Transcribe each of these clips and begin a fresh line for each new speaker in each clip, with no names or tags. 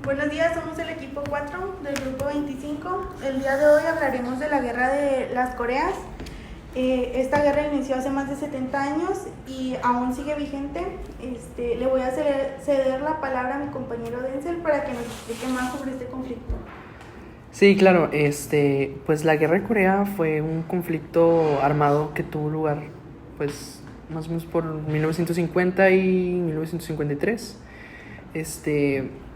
Buenos días, somos el equipo 4 del grupo 25. El día de hoy hablaremos de la guerra de las Coreas. Esta guerra inició hace más de 70 años y aún sigue vigente. Le voy a ceder la palabra a mi compañero Denzel para que nos explique más sobre este conflicto.
Sí, claro, pues la guerra de Corea fue un conflicto armado que tuvo lugar, pues, más o menos por 1950 y 1953.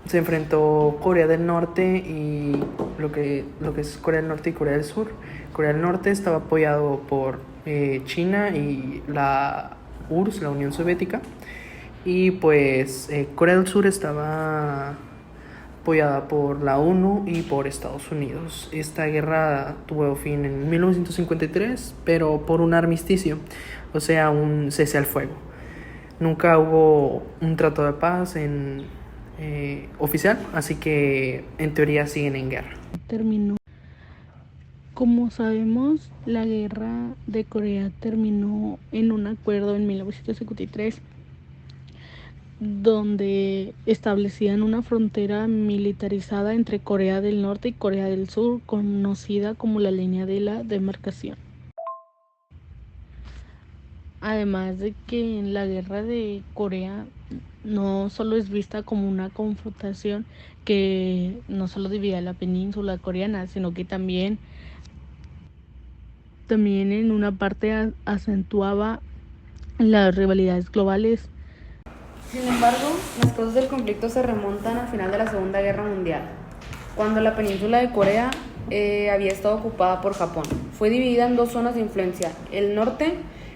Se enfrentó Corea del Norte y lo que es Corea del Norte y Corea del Sur. Corea del Norte estaba apoyado por China y la URSS, la Unión Soviética, y pues Corea del Sur estaba apoyada por la ONU y por Estados Unidos. Esta guerra tuvo fin en 1953, pero por un armisticio, o sea, un cese al fuego. Nunca hubo un trato de paz oficial, así que en teoría siguen en guerra.
Terminó. Como sabemos, la guerra de Corea terminó en un acuerdo en 1953 donde establecían una frontera militarizada entre Corea del Norte y Corea del Sur, conocida como la línea de la demarcación. Además de que en la guerra de Corea no solo es vista como una confrontación que no solo dividía la península coreana, sino que también en una parte acentuaba las rivalidades globales.
Sin embargo, las causas del conflicto se remontan al final de la Segunda Guerra Mundial, cuando la península de Corea había estado ocupada por Japón. Fue dividida en dos zonas de influencia: el norte,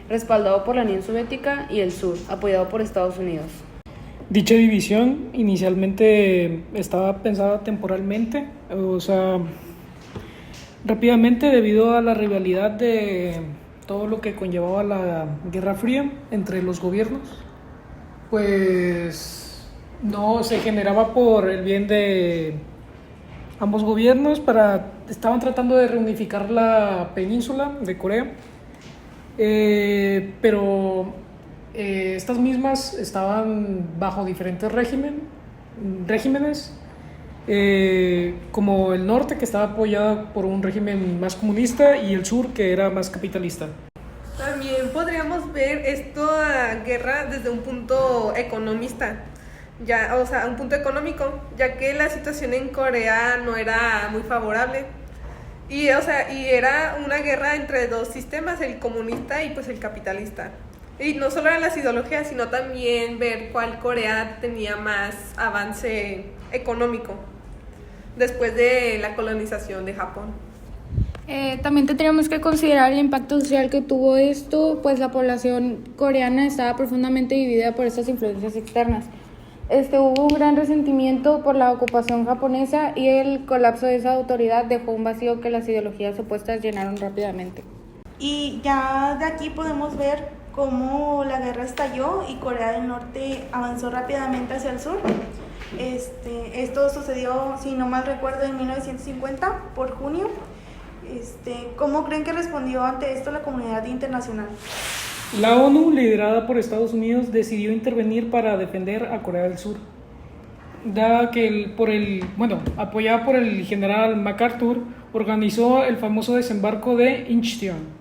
respaldado por la Unión Soviética, y el sur, apoyado por Estados Unidos.
Dicha división inicialmente estaba pensada temporalmente, rápidamente, debido a la rivalidad de todo lo que conllevaba la Guerra Fría entre los gobiernos, pues no se generaba por el bien de ambos gobiernos. Estaban tratando de reunificar la península de Corea, pero estas mismas estaban bajo diferentes regímenes, como el norte, que estaba apoyado por un régimen más comunista, y el sur, que era más capitalista.
También podríamos ver esta guerra desde un punto economista, un punto económico, ya que la situación en Corea no era muy favorable. Y era una guerra entre dos sistemas, el comunista y pues el capitalista. Y no solo eran las ideologías, sino también ver cuál Corea tenía más avance económico después de la colonización de Japón.
También tendríamos que considerar el impacto social que tuvo esto, pues la población coreana estaba profundamente dividida por estas influencias externas. Hubo un gran resentimiento por la ocupación japonesa y el colapso de esa autoridad dejó un vacío que las ideologías opuestas llenaron rápidamente.
Y ya de aquí podemos ver cómo la guerra estalló y Corea del Norte avanzó rápidamente hacia el sur. Esto sucedió, si no mal recuerdo, en 1950, por junio. ¿Cómo creen que respondió ante esto la comunidad internacional?
La ONU, liderada por Estados Unidos, decidió intervenir para defender a Corea del Sur, dada que apoyada por el general MacArthur, organizó el famoso desembarco de Incheon,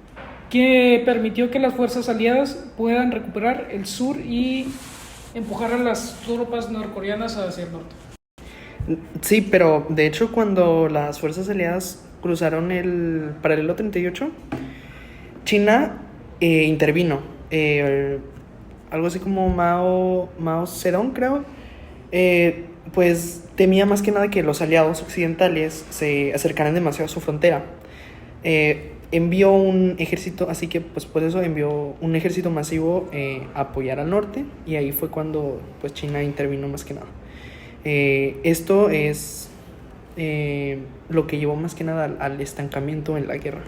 que permitió que las fuerzas aliadas puedan recuperar el sur y empujar a las tropas norcoreanas hacia el norte.
Sí, pero de hecho cuando las fuerzas aliadas cruzaron el paralelo 38, China intervino. Algo así como Mao Zedong, creo, pues temía más que nada que los aliados occidentales se acercaran demasiado a su frontera. Envió un ejército, así que pues por eso envió un ejército masivo a apoyar al norte, y ahí fue cuando pues China intervino más que nada. Esto es lo que llevó más que nada al estancamiento en la guerra.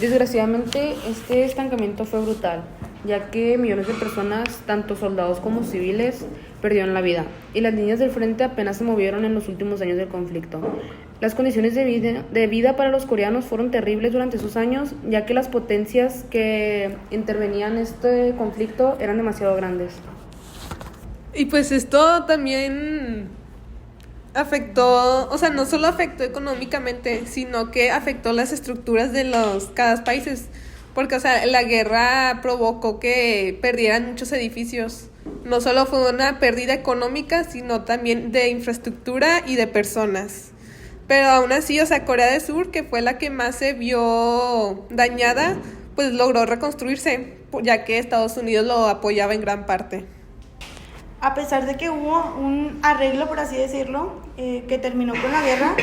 Desgraciadamente, este estancamiento fue brutal, ya que millones de personas, tanto soldados como civiles, perdieron la vida, y las líneas del frente apenas se movieron en los últimos años del conflicto. Las condiciones de vida para los coreanos fueron terribles durante esos años, ya que las potencias que intervenían en este conflicto eran demasiado grandes.
Y pues esto también afectó, o sea, no solo afectó económicamente, sino que afectó las estructuras de cada países, porque, o sea, la guerra provocó que perdieran muchos edificios. No solo fue una pérdida económica, sino también de infraestructura y de personas. Pero aún así, o sea, Corea del Sur, que fue la que más se vio dañada, pues logró reconstruirse, ya que Estados Unidos lo apoyaba en gran parte.
A pesar de que hubo un arreglo, por así decirlo, que terminó con la guerra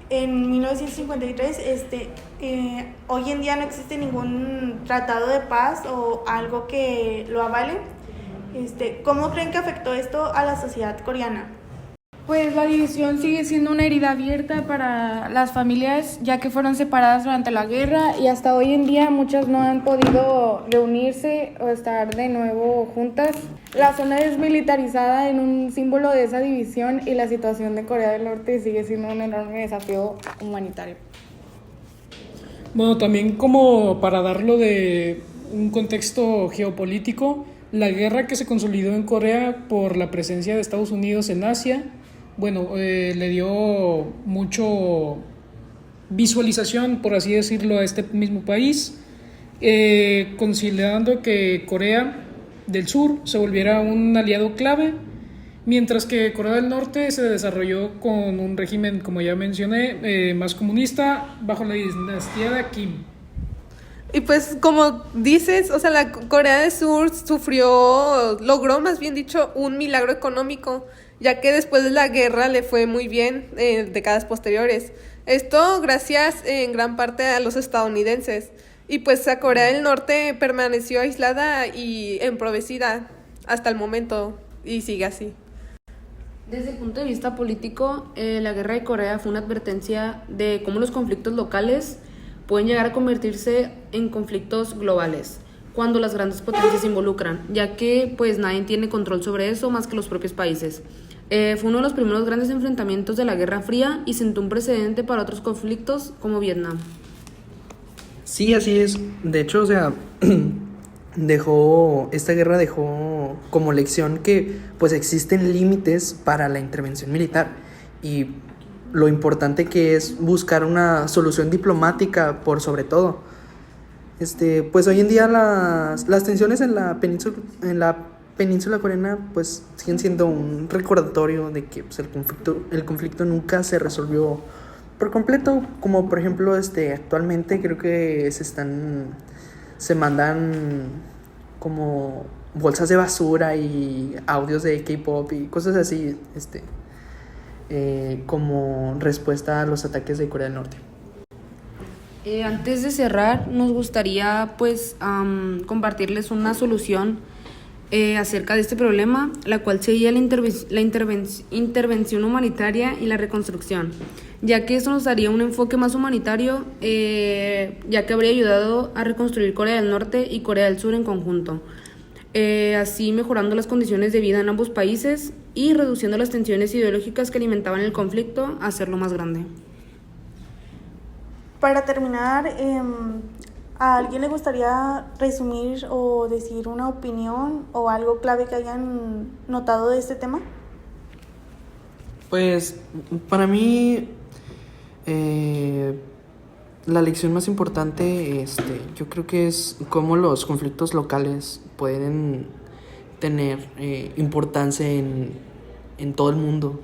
en 1953, hoy en día no existe ningún tratado de paz o algo que lo avale. ¿Cómo creen que afectó esto a la sociedad coreana?
Pues la división sigue siendo una herida abierta para las familias, ya que fueron separadas durante la guerra y hasta hoy en día muchas no han podido reunirse o estar de nuevo juntas. La zona desmilitarizada en un símbolo de esa división y la situación de Corea del Norte sigue siendo un enorme desafío humanitario.
Bueno, también como para darlo de un contexto geopolítico, la guerra que se consolidó en Corea por la presencia de Estados Unidos en Asia, bueno, le dio mucho visualización, por así decirlo, a este mismo país, considerando que Corea del Sur se volviera un aliado clave, mientras que Corea del Norte se desarrolló con un régimen, como ya mencioné, más comunista, bajo la dinastía de Kim.
Y pues como dices, o sea, la Corea del Sur logró más bien dicho un milagro económico, ya que después de la guerra le fue muy bien en décadas posteriores. Esto gracias en gran parte a los estadounidenses. Y pues la Corea del Norte permaneció aislada y empobrecida hasta el momento y sigue así.
Desde el punto de vista político, la guerra de Corea fue una advertencia de cómo los conflictos locales pueden llegar a convertirse en conflictos globales cuando las grandes potencias se involucran, ya que pues nadie tiene control sobre eso más que los propios países. Fue uno de los primeros grandes enfrentamientos de la Guerra Fría y sentó un precedente para otros conflictos como Vietnam.
Sí, así es. De hecho, o sea, esta guerra dejó como lección que pues existen límites para la intervención militar y lo importante que es buscar una solución diplomática por sobre todo. Pues hoy en día las tensiones en la península coreana pues siguen siendo un recordatorio de que pues, el conflicto nunca se resolvió por completo, como por ejemplo actualmente creo que se mandan como bolsas de basura y audios de K-pop y cosas así, como respuesta a los ataques de Corea del Norte.
Antes de cerrar, nos gustaría pues compartirles una solución acerca de este problema, la cual sería la intervención humanitaria y la reconstrucción, ya que esto nos daría un enfoque más humanitario, ya que habría ayudado a reconstruir Corea del Norte y Corea del Sur en conjunto, así mejorando las condiciones de vida en ambos países y reduciendo las tensiones ideológicas que alimentaban el conflicto a hacerlo más grande.
Para terminar, ¿a alguien le gustaría resumir o decir una opinión o algo clave que hayan notado de este tema?
Pues para mí la lección más importante yo creo que es cómo los conflictos locales pueden tener importancia en todo el mundo.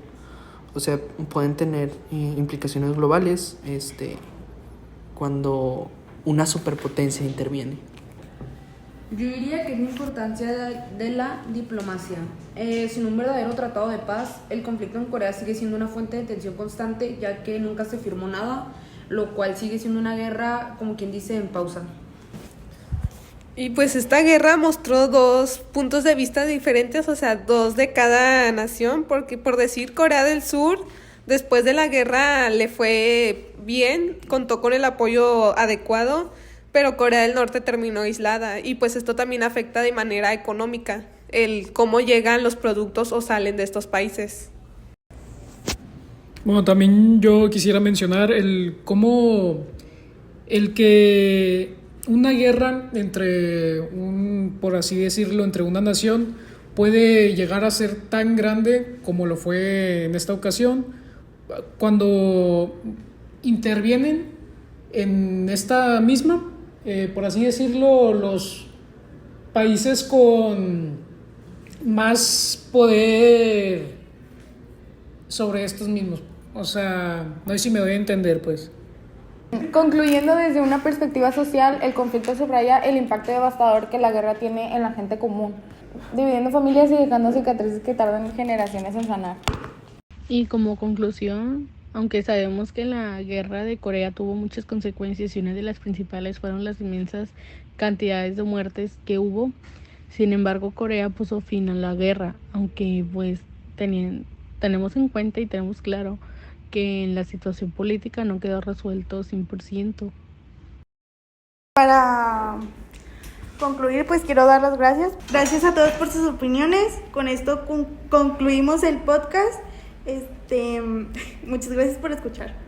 O sea, pueden tener implicaciones globales cuando una superpotencia interviene.
Yo diría que es la importancia de la diplomacia. Sin un verdadero tratado de paz, el conflicto en Corea sigue siendo una fuente de tensión constante, ya que nunca se firmó nada, lo cual sigue siendo una guerra, como quien dice, en pausa.
Y pues esta guerra mostró dos puntos de vista diferentes, o sea, dos de cada nación, porque por decir Corea del Sur, después de la guerra le fue bien, contó con el apoyo adecuado, pero Corea del Norte terminó aislada y pues esto también afecta de manera económica, el cómo llegan los productos o salen de estos países.
Bueno, también yo quisiera mencionar que una guerra por así decirlo, entre una nación puede llegar a ser tan grande como lo fue en esta ocasión, cuando intervienen en esta misma, por así decirlo, los países con más poder sobre estos mismos. O sea, no sé si me doy a entender, pues.
Concluyendo desde una perspectiva social, el conflicto subraya el impacto devastador que la guerra tiene en la gente común, dividiendo familias y dejando cicatrices que tardan generaciones en sanar.
Y como conclusión, aunque sabemos que la guerra de Corea tuvo muchas consecuencias y una de las principales fueron las inmensas cantidades de muertes que hubo, sin embargo Corea puso fin a la guerra, aunque pues tenemos en cuenta y tenemos claro que en la situación política no quedó resuelto 100%.
Para concluir, pues quiero dar las gracias. Gracias a todos por sus opiniones. Con esto concluimos el podcast. Muchas gracias por escuchar.